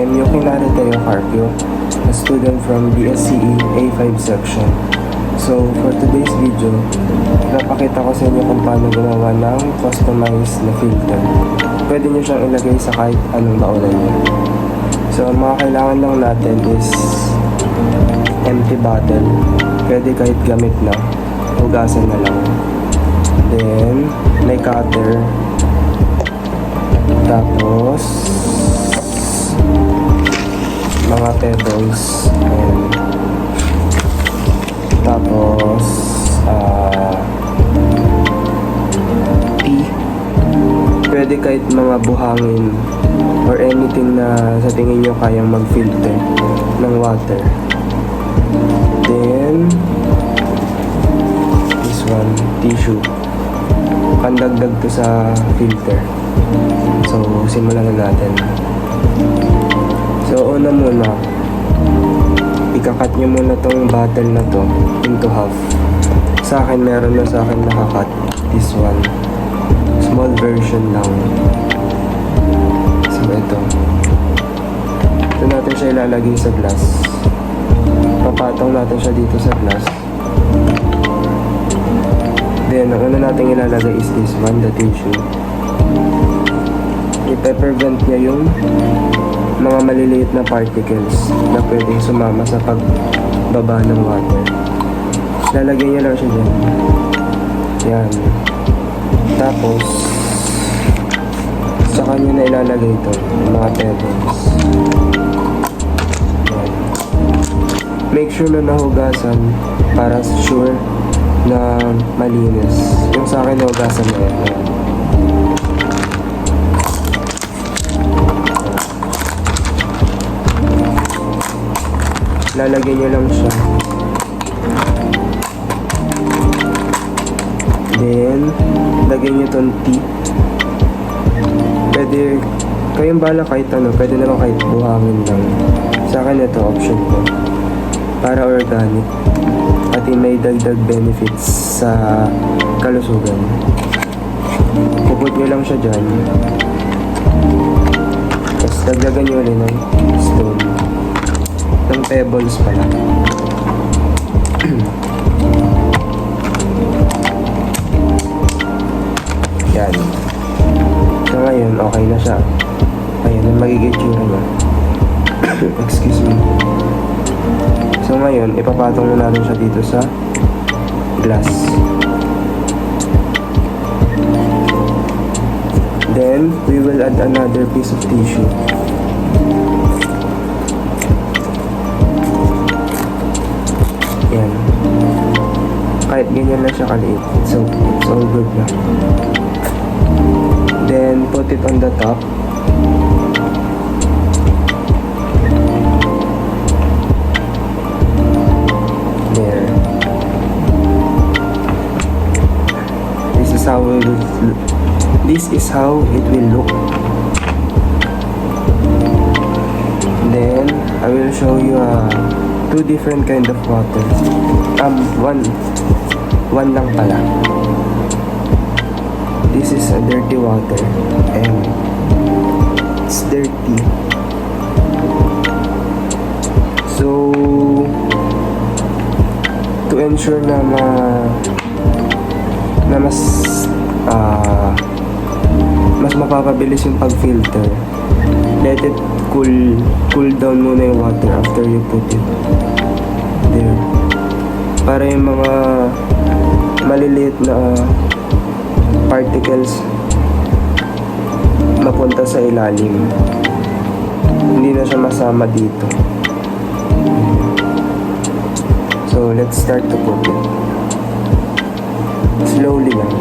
I'm Yukinari Teo Carpio, a student from BSCE A5 section. So, for today's video, napakita ko sa inyo kung paano gumawa ng customized na filter. Pwede nyo siyang ilagay sa kahit anong naunan nyo. So, ang mga kailangan lang natin is empty bottle. Pwede kahit gamit na, hugasan na lang. Then, may cutter. Tapos, mga pebbles. Ayan. Tapos, tea. Pwede kahit mga buhangin or anything na sa tingin nyo kayang mag-filter ng water. Then, this one, tissue. Pandagdag to sa filter. So, simulan na natin. So, una muna, ikakat nyo muna tong bottle na to into half. Sa akin, meron na sa akin nakakat. This one. Small version lang. So, ito. Ito natin siya ilalagay sa glass. Papatong natin siya dito sa glass. Then, ang una natin ilalagay is this one, the tissue. I-prevent niya yung mga maliliit na particles na pwedeng sumama sa pagbaba ng water. Lalagyan niya lang siya dyan. Yan. Tapos, sa kanya na ilalagay ito, yung mga pebbles. Yan. Make sure na nahugasan para sure na malinis. Yung sa akin nahugasan na yan. Lalagyan nyo lang siya. Then, lagyan nyo itong tea. Pwede, kayong bala kahit ano, pwede naman kahit buhangin lang. Sa akin ito, option ko. Para organic. At may dagdag benefits sa kalusugan. Puput nyo lang siya dyan. Tapos dagdagan nyo ulit ng stone. Ng pebbles pala. Yan. So ngayon, okay na siya. Ayan, ang magiging tsura niya. Excuse me. So ngayon, ipapatong na natin siya dito sa glass. Then, we will add another piece of tissue. Yan. Kahit ganyan lang siya kaliit. So, it's all good na. Then, put it on the top. There. This is how it will look. This is how it will look. Then, I will show you two different kind of water. One lang pala. This is a dirty water and it's dirty. So, to ensure na mas mapapabilis yung pag-filter, let it cool down muna yung water after you put it there. Para yung mga maliliit na particles mapunta sa ilalim. Hindi na siya masama dito. So, let's start to put it. Slowly lang.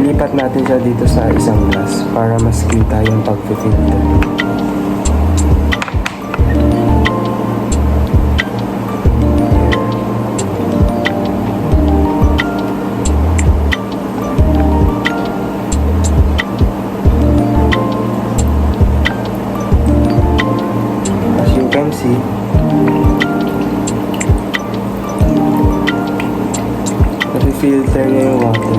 Lipat natin siya dito sa isang glass para mas kita yung pag-filter. As you can see, filter niya yung water.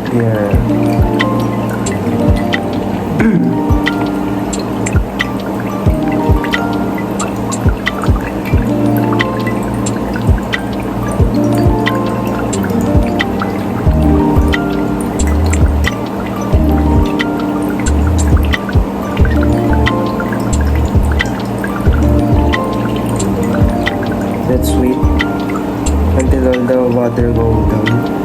Here. Let's wait until all the water goes down.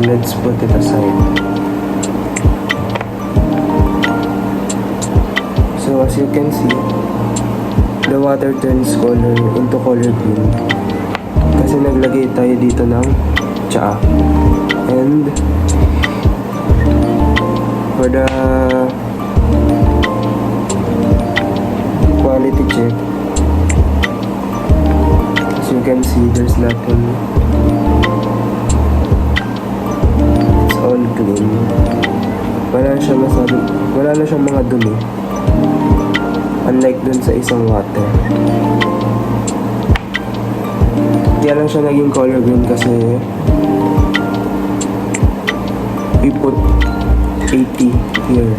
Let's put it aside. So as you can see, the water turns color into color green kasi naglagay tayo dito ng tsaa. And for the quality check, as you can see, there's nothing. All clean. Wala na siyang mga dumi. Unlike dun sa isang water. Kaya lang siya naging color green kasi we put 80 here.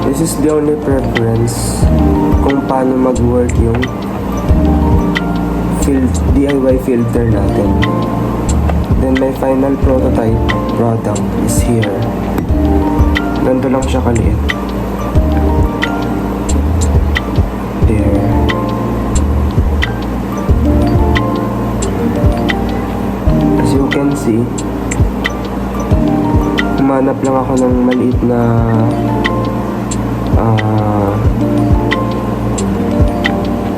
This is the only preference kung paano mag-work yung DIY filter natin. Then my final prototype product is here. Ganito lang siya kaliit. There. As you can see, humanap lang ako ng maliit na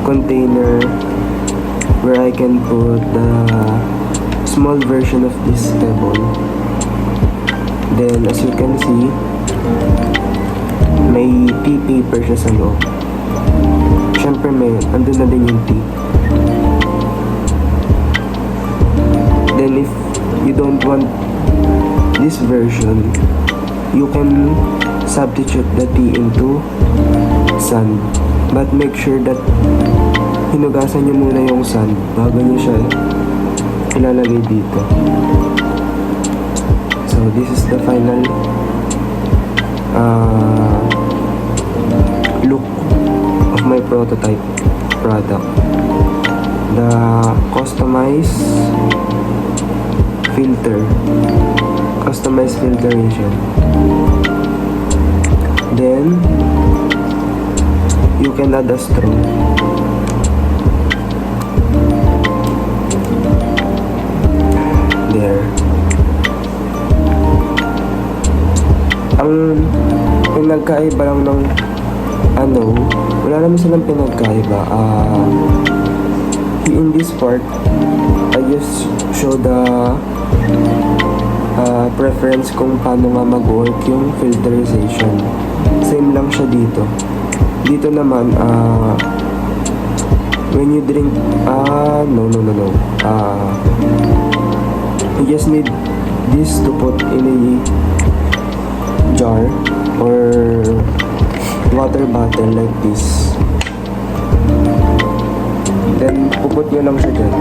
container where I can put the small version of this pebble. Then as you can see, may tea paper siya sa loob. Syempre andun na din yung tea. Then if you don't want this version, you can substitute the tea into sand. But make sure that hinugasan nyo muna yung sand bago nyo siya ilalagay dito. So this is the final look of my prototype product. The customized filtration. Then you can add a straw. There. Ang pinagkaiba lang ng wala naman silang pinagkaiba. In this part, I just show the preference kung paano nga mag-work yung filterization. Same lang siya dito. Dito naman, when you drink, no. You just need this to put in a jar or water bottle like this. Then, puput nyo lang siya dyan.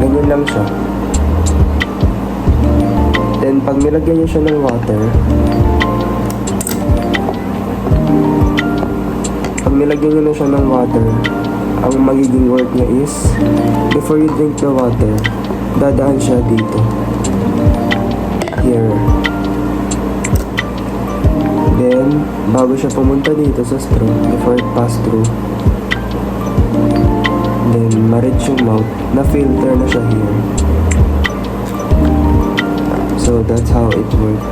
Ganyan lang siya. Then, pag nilagyan nyo siya ng water, pag nilagyan nyo na siya ng water, ang magiging work niya is, before you drink the water, dadaan siya dito. Here. Then, bago siya pumunta dito sa straw, before it pass through, then, ma-reach yung mouth, na-filter na siya here. So, that's how it works.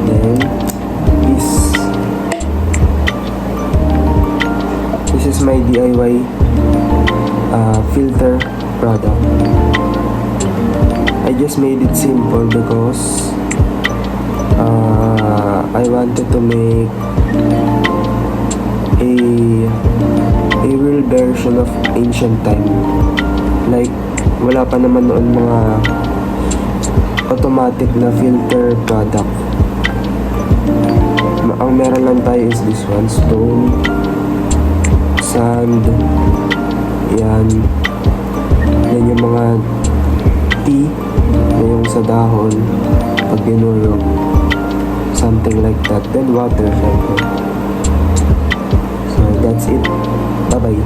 Then, this is my DIY filter product. I just made it simple because I wanted to make a real version of ancient time. Like, wala pa naman noon mga automatic na filter product. Ang meron lang tayo is this one, stone, sand, yan yung mga tea na yung sa dahon pag binulog, something like that, then water syempre. So that's it, bye bye.